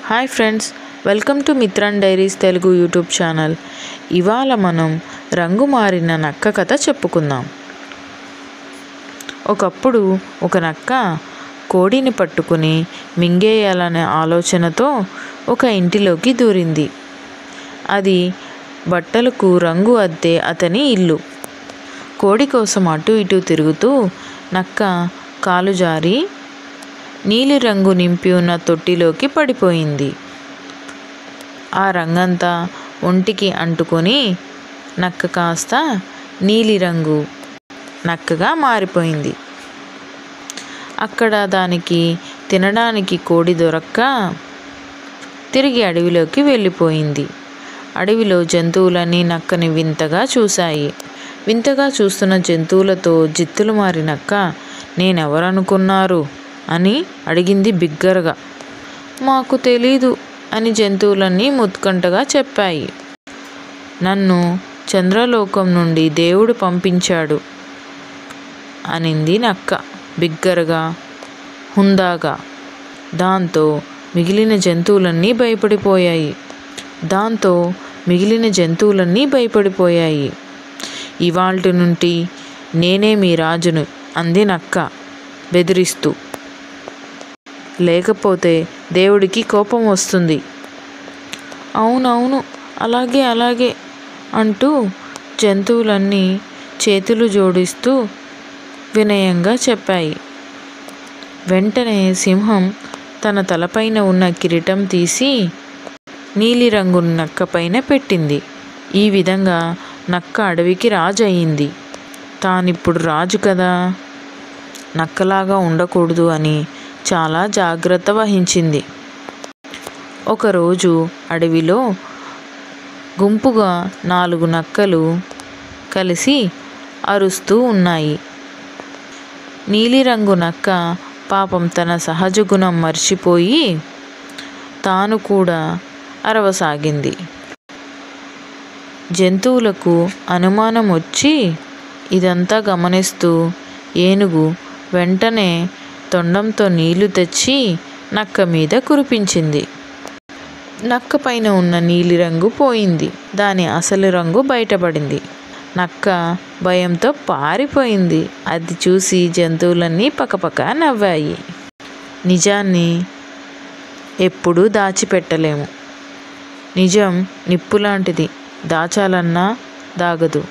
Hi friends, welcome to Mithran diaries Telugu YouTube channel. ఇవాళ మనం రంగు మారిన నక్క కథ చెప్పుకుందాం. ఒకప్పుడు ఒక నక్క కోడిని పట్టుకుని మింగేయాలనే ఆలోచనతో ఒక ఇంటిలోకి దూరింది. అది బట్టలకు రంగు అద్దే అతని ఇల్లు. కోడి కోసం అటు ఇటు తిరుగుతూ నక్క కాలు జారి నీలిరంగు నింపి ఉన్న తొట్టిలోకి పడిపోయింది. ఆ రంగంతా ఒంటికి అంటుకొని నక్క కాస్త నీలిరంగు నక్కగా మారిపోయింది. అక్కడ దానికి తినడానికి కోడి దొరక్క తిరిగి అడవిలోకి వెళ్ళిపోయింది. అడవిలో జంతువులన్నీ నక్కని వింతగా చూశాయి. వింతగా చూస్తున్న జంతువులతో జిత్తులు మారి నక్క, నేనెవరనుకున్నారు అని అడిగింది బిగ్గరగా. మాకు తెలీదు అని జంతువులన్నీ ముత్కంటగా చెప్పాయి. నన్ను చంద్రలోకం నుండి దేవుడు పంపించాడు అనింది నక్క బిగ్గరగా, హుందాగా. దాంతో మిగిలిన జంతువులన్నీ భయపడిపోయాయి. ఇవాల్టి నుండి నేనే మీ రాజును అంది నక్క బెదిరిస్తూ. లేకపోతే దేవుడికి కోపం వస్తుంది. అవునవును, అలాగే అంటూ జంతువులన్నీ చేతులు జోడిస్తూ వినయంగా చెప్పాయి. వెంటనే సింహం తన తలపైన ఉన్న కిరీటం తీసి నీలిరంగు నక్క పైన పెట్టింది. ఈ విధంగా నక్క అడవికి రాజు అయింది. తానిప్పుడు రాజు కదా, నక్కలాగా ఉండకూడదు అని చాలా జాగ్రత్త వహించింది. ఒకరోజు అడవిలో గుంపుగా 4 నక్కలు కలిసి అరుస్తూ ఉన్నాయి. నీలిరంగు నక్క పాపం తన సహజ గుణం మర్చిపోయి తాను కూడా అరవసాగింది. జంతువులకు అనుమానం వచ్చి ఇదంతా గమనిస్తూ ఏనుగు వెంటనే తొండంతో నీళ్లు తెచ్చి నక్క మీద కురిపించింది. నక్క పైన ఉన్న నీలిరంగు పోయింది. దాని అసలు రంగు బయటపడింది. నక్క భయంతో పారిపోయింది. అది చూసి జంతువులన్నీ పకపక నవ్వాయి. నిజాన్ని ఎప్పుడూ దాచిపెట్టలేము. నిజం నిప్పులాంటిది, దాచాలన్నా దాగదు.